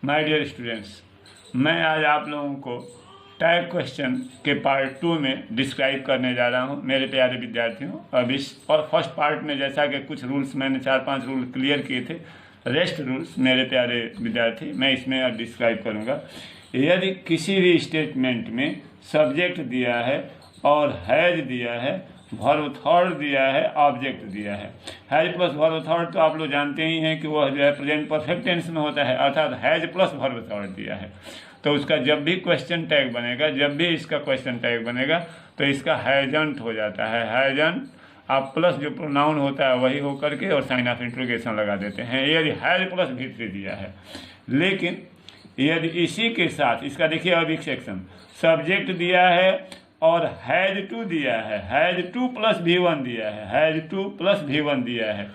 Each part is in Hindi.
माय डियर स्टूडेंट्स, मैं आज आप लोगों को टैग क्वेश्चन के पार्ट 2 में डिस्क्राइब करने जा रहा हूं मेरे प्यारे विद्यार्थियों। अब इस फर्स्ट पार्ट में जैसा कि कुछ रूल्स मैंने 4-5 रूल क्लियर किए थे, रेस्ट रूल्स मेरे प्यारे विद्यार्थी मैं इसमें अब डिस्क्राइब करूंगा। यदि किसी भी स्टेटमेंट में सब्जेक्ट दिया है और हैज दिया है, वर्ब थर्ड दिया है, ऑब्जेक्ट दिया है। हैज प्लस वर्ब थर्ड तो आप लोग जानते ही हैं कि वह जो है प्रेजेंट परफेक्ट टेंस में होता है, अर्थात हैज प्लस वर्ब थर्ड दिया है। तो उसका जब भी क्वेश्चन टैग बनेगा, जब भी इसका क्वेश्चन टैग बनेगा तो इसका हैजंट हो जाता है। हैजंट आप प्लस जो प्रोनाउन होता है वही होकर के और साइन ऑफ इंट्रोगेशन लगा देते हैं। यदि हैज प्लस V3 दिया है, लेकिन यदि इसी के साथ इसका देखिए अब एक सेक्शन सब्जेक्ट दिया है और हैज टू दिया है, हैज टू प्लस V1 दिया है, हैज टू प्लस V1 दिया है।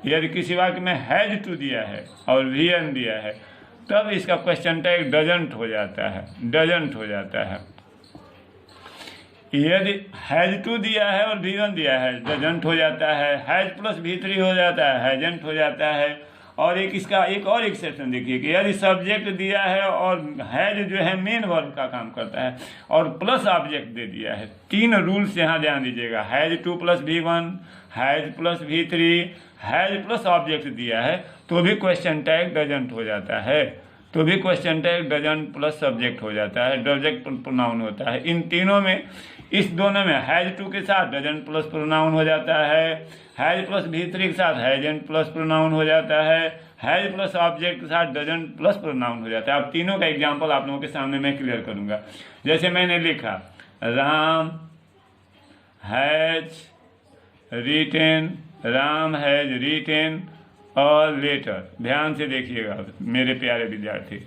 यदि किसी वाक्य में हैज टू दिया है और V1 दिया है तब इसका क्वेश्चन टैग डजंट हो जाता है, डजंट हो जाता है। यदि हैज टू दिया है और V1 दिया है डजंट हो जाता है, हैज प्लस V3 हो जाता है, हैजंट हो जाता है। और एक इसका एक और एक्सेप्शन देखिए कि यदि सब्जेक्ट दिया है और हैज जो है मेन वर्ब का काम करता है और प्लस ऑब्जेक्ट दे दिया है, 3 रूल्स यहाँ ध्यान दीजिएगा। Has two plus V1, has plus V3, has plus object दिया है तो भी क्वेश्चन टैग डजंट हो जाता है, तो भी question tag doesn't plus subject हो जाता है, डॉब्जेक्ट प्रोनाउन होता है। इन तीनों में, इस दोनों में हैज टू के साथ डजंट प्लस प्रोनाउन हो जाता है, हैज प्लस V3 के साथ हैजंट प्लस प्रोनाउन हो जाता है, हैज प्लस ऑब्जेक्ट के साथ डजंट प्लस प्रोनाउन हो जाता है। अब तीनों का एग्जांपल आप लोगों के सामने मैं क्लियर करूंगा। जैसे मैंने लिखा Ram has written, Ram has written a letter. ध्यान से देखिएगा मेरे प्यारे विद्यार्थी,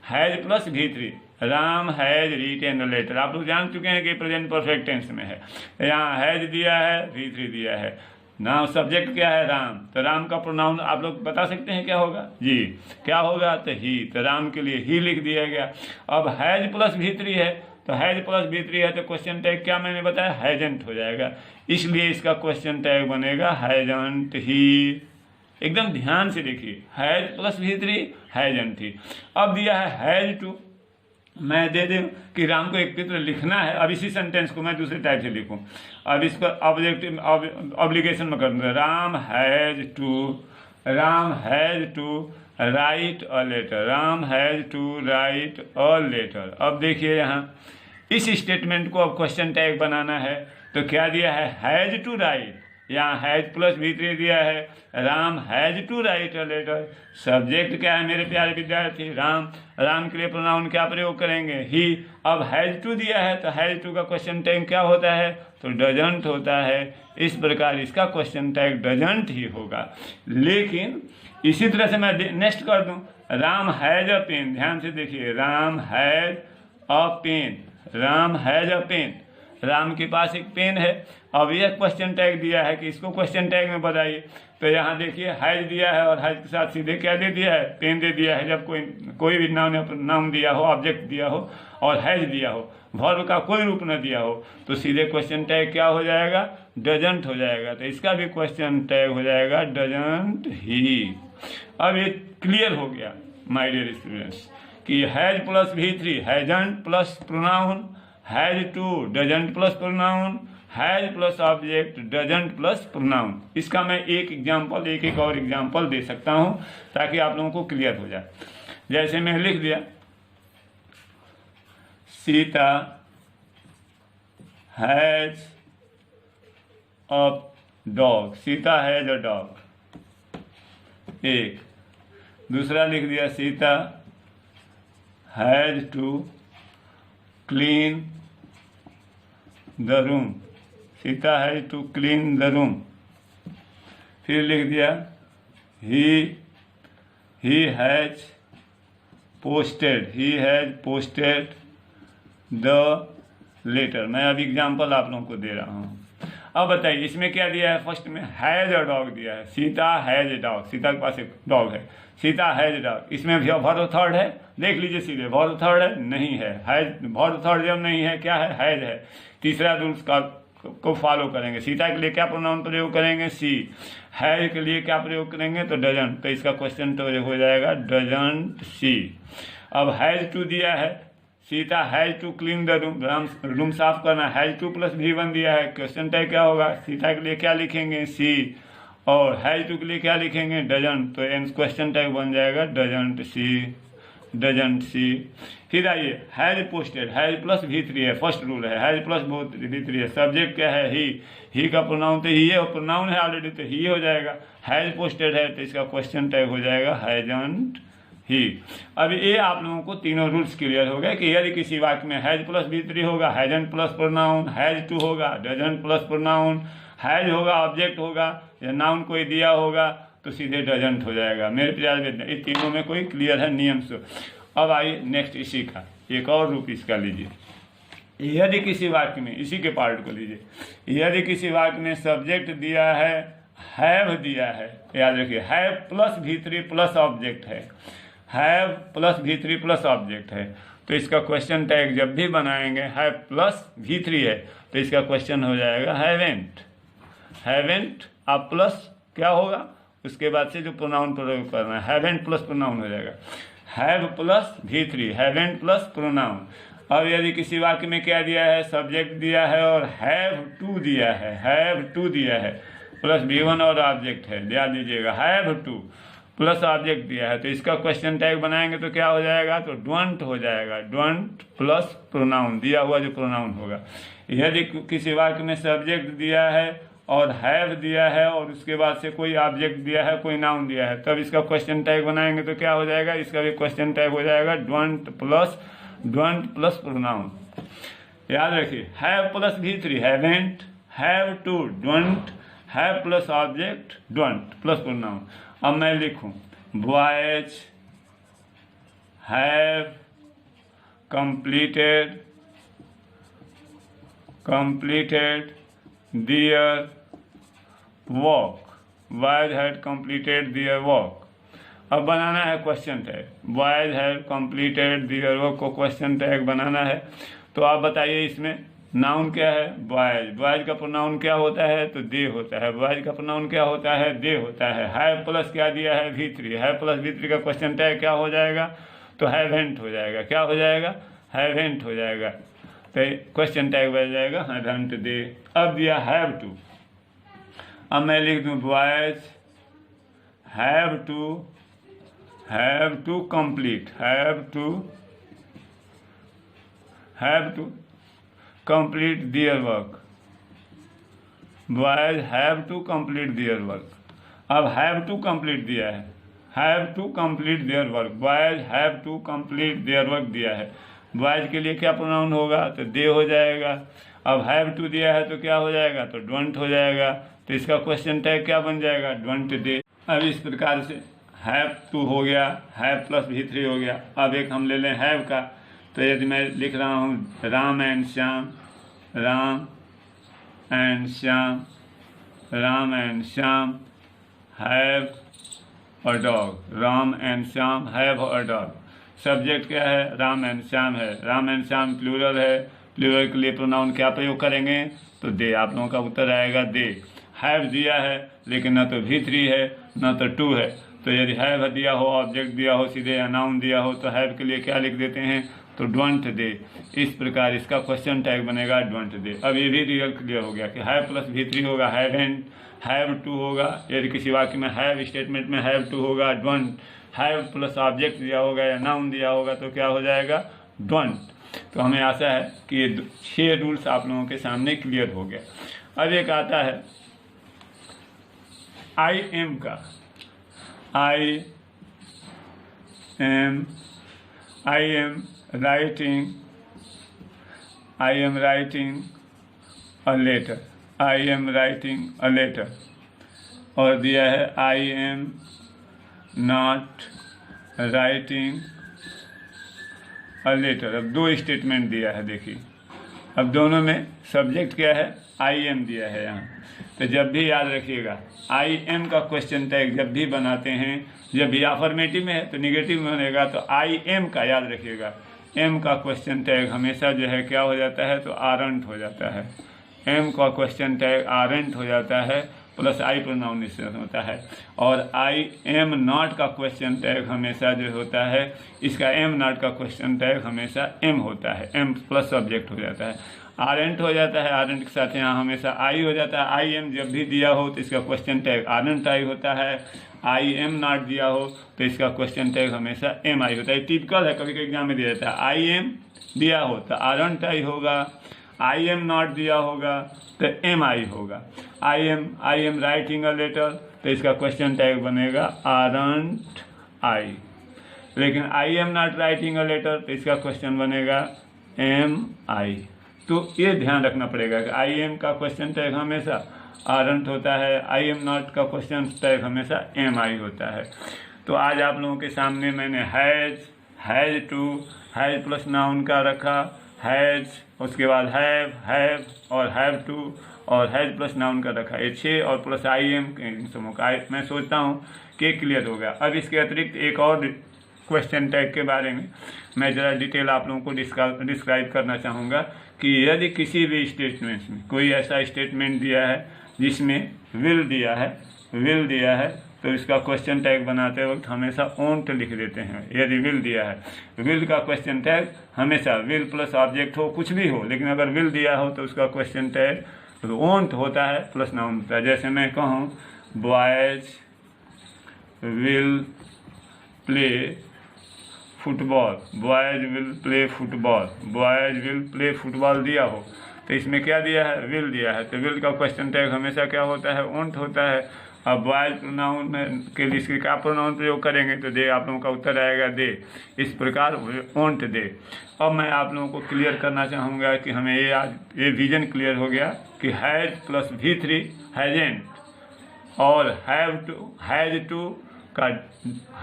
has plus V3, Ram has written a letter. आप लोग जान चुके हैं कि प्रेजेंट परफेक्ट टेंस में है। यहाँ हैज दिया है, V3 दिया है, नाउ सब्जेक्ट क्या है राम, तो राम का प्रोनाउन आप लोग बता सकते हैं क्या होगा जी, क्या होगा तो ही, तो राम के लिए ही लिख दिया गया। अब हैज प्लस V3 है तो हैज प्लस V3 है तो क्वेश्चन टैग क्या मैंने बताया हैजंट हो जाएगा, इसलिए इसका क्वेश्चन टैग बनेगा हैजंट ही। एकदम ध्यान से देखिए, हैज प्लस V3 हैजंट ही। अब दिया है हैज टू, मैं दे दूं कि राम को एक चित्र लिखना है, अब इसी सेंटेंस को मैं दूसरे टाइप से लिखूं। अब इसको ऑब्जेक्टिव ऑब्लिगेशन में कर दूंगा, Ram has to write a letter, Ram has to write a letter. अब देखिए यहाँ इस स्टेटमेंट को अब क्वेश्चन टैग बनाना है तो क्या दिया है हैज टू राइट, यहाँ हैज प्लस V3 दिया है, Ram has to write a letter. Subject क्या है मेरे प्यारे विद्यार्थी राम, राम के लिए प्रोनाउन क्या प्रयोग करेंगे ही। अब हैज टू दिया है तो हैज टू का क्वेश्चन टैग क्या होता है तो डजंट होता है। इस प्रकार इसका क्वेश्चन टैग डजंट ही होगा। लेकिन इसी तरह से मैं नेक्स्ट कर दूं, राम हैज अ पेन। ध्यान से देखिए, Ram has a pen, Ram has a pen, Ram के पास एक पेन है। अब यह क्वेश्चन टैग दिया है कि इसको क्वेश्चन टैग में बताइए, तो यहाँ देखिए हैज दिया है और हैज के साथ सीधे क्या दे दिया है पेन दे दिया है। जब कोई भी नाम दिया हो, ऑब्जेक्ट दिया हो और हैज दिया हो, वर्ब का कोई रूप न दिया हो तो सीधे क्वेश्चन टैग क्या हो जाएगा डजंट हो जाएगा। तो इसका भी क्वेश्चन टैग हो जाएगा डजंट ही। अब ये क्लियर हो गया माय डियर स्टूडेंट्स कि has plus V3 hasn't plus pronoun, has to doesn't plus pronoun, has plus object doesn't plus pronoun. इसका मैं एक एग्जांपल, एक और एग्जांपल दे सकता हूं ताकि आप लोगों को क्लियर हो जाए। जैसे मैं लिख दिया Sita has a dog, Sita has a dog, एक। दूसरा लिख दिया Sita has to clean the room, Sita has to clean the room. फिर लिख दिया he has posted, he has posted the letter. मैं अभी एग्जांपल आप लोगों को दे रहा हूँ। अब बताइए इसमें क्या दिया है, फर्स्ट में हैज अ डॉग दिया है, Sita has a dog, Sita के पास एक डॉग है, सीता हैज अ डॉग। इसमें वर्ब थर्ड है, देख लीजिए सीधे वर्ब थर्ड है नहीं है, हैज वर्ब थर्ड जब नहीं है क्या है हैज है। तीसरा रूल्स का को फॉलो करेंगे। सीता के लिए क्या प्रोनाउन प्रयोग करेंगे? सी। हैज के लिए क्या प्रयोग करेंगे? तो डजंट। तो इसका क्वेश्चन तो हो जाएगा डजंट सी। अब हैज टू दिया है, Sita has to clean the room साफ करना, हैज टू प्लस V1 दिया है, क्वेश्चन टैग क्या होगा? सीता के लिए क्या लिखेंगे? सी। और हैज टू के लिए क्या लिखेंगे? डजंट। तो क्वेश्चन टैग बन जाएगा डजंट सी, डजंट सी। फिर आइए, has posted, has plus V3 है, फर्स्ट रूल है, हैज प्लस V3 है, सब्जेक्ट क्या है? ही का प्रोनाउन तो ही है, और प्रोनाउन है ऑलरेडी तो ही हो जाएगा। हैज पोस्टेड है तो इसका क्वेश्चन टैग हो जाएगा हैजंट ही। अब ये आप लोगों को तीनों रूल्स क्लियर हो गए कि यदि किसी वाक्य में हैज प्लस V3 होगा, hasn't plus pronoun, has to होगा, डजंट प्लस प्रोनाउन, हैज होगा ऑब्जेक्ट होगा, या नाउन कोई दिया होगा तो सीधे डजंट हो जाएगा। मेरे प्यार में ये तीनों में कोई क्लियर है नियम से। अब आइए नेक्स्ट इसी का एक और रूप इसका लीजिए। यदि किसी वाक्य में, इसी के पार्ट को लीजिए, यदि किसी वाक्य में सब्जेक्ट दिया है, हैव दिया है, याद रखिए have plus V3 plus object है, have plus V3 plus object है, तो इसका क्वेश्चन टैग जब भी बनाएंगे हैव प्लस V3 है तो इसका क्वेश्चन हो जाएगा हैवेंट। हैवेंट अब प्लस क्या होगा? उसके बाद से जो प्रोनाउन प्रयोग करना है, हैवेंट प्लस प्रोनाउन हो जाएगा, have plus V3, haven't plus pronoun. अब यदि किसी वाक्य में क्या दिया है? सब्जेक्ट दिया है और हैव टू दिया है, हैव टू दिया है प्लस V1 और ऑब्जेक्ट है, ध्यान दीजिएगा, हैव टू प्लस ऑब्जेक्ट दिया है तो इसका क्वेश्चन टैग बनाएंगे तो क्या हो जाएगा? तो डोंट हो जाएगा, डोंट प्लस प्रोनाउन, दिया हुआ जो प्रोनाउन होगा। यदि किसी वाक्य में सब्जेक्ट दिया है और हैव दिया है और उसके बाद से कोई ऑब्जेक्ट दिया है, कोई नाउन दिया है, तब इसका क्वेश्चन टैग बनाएंगे तो क्या हो जाएगा? इसका भी क्वेश्चन टैग हो जाएगा डोंट प्लस प्रोनाउन। याद रखिए, have plus V3 haven't, have to don't, have plus object don't plus pronoun. अब मैं लिखूं boys have completed their work, boys had completed their work। अब बनाना है question tag, boys have completed their work को क्वेश्चन टैग बनाना है। तो आप बताइए इसमें नाउन क्या है? बॉयज। बॉयज का प्रोनाउन क्या होता है? तो दे होता है। बॉयज का प्रोनाउन क्या होता है? दे होता है। हैव प्लस क्या दिया है? V3, हैव प्लस V3 का क्वेश्चन टैग क्या हो जाएगा? तो हैवेंट हो जाएगा। क्या हो जाएगा? हैवेंट हो जाएगा। तो क्वेश्चन टैग बन जाएगा हैवेंट दे। अब दिया हैव टू, अब मैं लिख दूं boys have to complete, have to complete their work, boys have to complete their work. अब हैव टू कंप्लीट दिया है, have to complete their work, boys have to complete their work दिया है। बॉयज के लिए क्या प्रोनाउन होगा? तो दे हो जाएगा। अब हैव टू दिया है तो क्या हो जाएगा? तो डोंट हो जाएगा। तो इसका क्वेश्चन टैग क्या बन जाएगा? Don't they. अब इस प्रकार से हैव टू हो गया, हैव प्लस V3 हो गया। अब एक हम ले लें हैव का, तो यदि मैं लिख रहा हूँ Ram and Shyam, Ram and Shyam, Ram and Shyam have a dog, Ram and Shyam have a dog. Subject क्या है? राम एंड श्याम है, राम एंड श्याम प्लूरल है, प्लूरल के लिए प्रोनाउन क्या प्रयोग करेंगे? तो दे। आप लोगों का उत्तर आएगा दे। हैव दिया है लेकिन न तो V3 है न तो टू है, तो यदि हैव दिया हो, ऑब्जेक्ट दिया हो सीधे या नाउन दिया हो तो हैव के लिए क्या लिख देते हैं? तो डोंट दे। इस प्रकार इसका क्वेश्चन टैग बनेगा डोंट दे। अब ये भी रियल क्लियर हो गया कि हैव प्लस V3 होगा हैवेंट, हैव टू होगा, यदि किसी वाक्य में हैव स्टेटमेंट में हैव टू होगा डोंट, हैव प्लस ऑब्जेक्ट दिया होगा या नाउन दिया होगा तो क्या हो जाएगा? डोंट। तो हमें आशा है कि ये 6 रूल्स आप लोगों के सामने क्लियर हो गया। अब एक आता है आई एम का, I am writing a letter, I am writing a letter, और दिया है I am not writing a letter. अब 2 स्टेटमेंट दिया है, देखिए अब दोनों में सब्जेक्ट क्या है? आई एम दिया है यहाँ। तो जब भी याद रखिएगा आई एम का क्वेश्चन टैग जब भी बनाते हैं, जब भी अफर्मेटिव में है तो निगेटिव में बनेगा, तो आई एम का याद रखिएगा, एम का क्वेश्चन टैग हमेशा जो है क्या हो जाता है? तो आरंट हो जाता है, एम का क्वेश्चन टैग आरेंट हो जाता है प्लस आई प्रोनाउन होता है, और आई एम नॉट का क्वेश्चन टैग हमेशा जो होता है, इसका एम नॉट का क्वेश्चन टैग हमेशा एम होता है, एम प्लस सब्जेक्ट हो जाता है। आरेंट हो जाता है, आरेंट के साथ यहाँ हमेशा आई हो जाता है। आई एम जब भी दिया हो तो इसका क्वेश्चन टैग आरेंट आई होता है। आई एम नॉट दिया हो तो इसका क्वेश्चन टैग हमेशा एम आई होता है। टिपिकल है, कभी कभी एग्जाम में दिया जाता है। आई एम दिया हो तो आरेंट आई होगा, आई एम नॉट दिया होगा तो एम आई होगा। I am writing a letter तो इसका क्वेश्चन टैग बनेगा आरेंट आई। लेकिन I am not writing a letter तो इसका क्वेश्चन बनेगा एम आई। तो ये ध्यान रखना पड़ेगा कि आई एम का क्वेश्चन टैग हमेशा आरेंट होता है, आई एम नॉट का क्वेश्चन टैग हमेशा एम आई होता है। तो आज आप लोगों के सामने मैंने has to, has plus noun का रखा, हैज़, उसके बाद हैव और हैव टू, और हैज़ प्लस नाउन का रखा। ये 6 और प्लस आई एम समूह का मैं सोचता हूँ कि क्लियर हो गया। अब इसके अतिरिक्त एक और क्वेश्चन टैग के बारे में मैं ज़रा डिटेल आप लोगों को डिस्क्राइब करना चाहूँगा कि यदि किसी भी स्टेटमेंट में कोई ऐसा स्टेटमेंट दिया है जिसमें विल दिया है तो इसका क्वेश्चन टैग बनाते वक्त हमेशा ओंट लिख देते हैं। यदि विल दिया है, विल का क्वेश्चन टैग हमेशा विल प्लस ऑब्जेक्ट हो, कुछ भी हो, लेकिन अगर विल दिया हो तो उसका क्वेश्चन टैग ओंट होता है प्लस नाउन होता है। जैसे मैं कहूँ boys will play football, boys will play football, boys will play football दिया हो तो इसमें क्या दिया है, विल दिया है, तो विल का क्वेश्चन टैग हमेशा क्या होता है, ओंट होता है। अब बॉयज प्रोनाउन के लिए क्या प्रोनाउन प्रयोग करेंगे तो दे, आप लोगों का उत्तर आएगा दे। इस प्रकार ओंट दे। अब मैं आप लोगों को क्लियर करना चाहूँगा कि हमें ये विजन क्लियर हो गया कि हैज़ प्लस V3 हैजेंट, और हैज़ टू का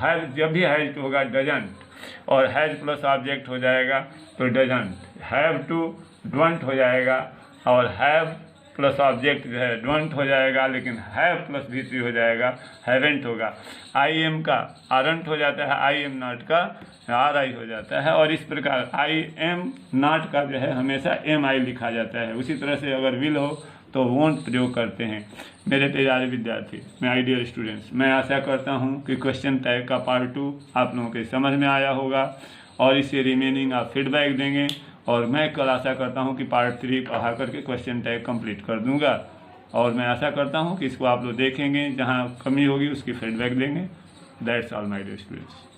हैज़ जब भी हैज़ टू होगा डजंट, और हैज़ प्लस ऑब्जेक्ट हो जाएगा तो डजंट। हैव टू डोंट हो जाएगा, और हैव प्लस ऑब्जेक्ट जो है डोंट हो जाएगा, लेकिन हैव प्लस V3 हो जाएगा, हैवेंट होगा। आई एम का आरंट हो जाता है, आई एम नॉट का आर आई हो जाता है, और इस प्रकार आई एम नॉट का जो है हमेशा एम आई लिखा जाता है। उसी तरह से अगर विल हो तो वोंट प्रयोग करते हैं। मेरे प्यारे विद्यार्थी, माय डियर स्टूडेंट्स, मैं आशा करता हूं कि क्वेश्चन टैग का पार्ट 2 आप लोगों के समझ में आया होगा, और इससे रिमेनिंग आप फीडबैक देंगे, और मैं कल आशा करता हूं कि पार्ट 3 पढ़ा करके क्वेश्चन टैग कंप्लीट कर दूंगा। और मैं आशा करता हूं कि इसको आप लोग देखेंगे, जहां कमी होगी उसकी फीडबैक देंगे। That's all my dear students.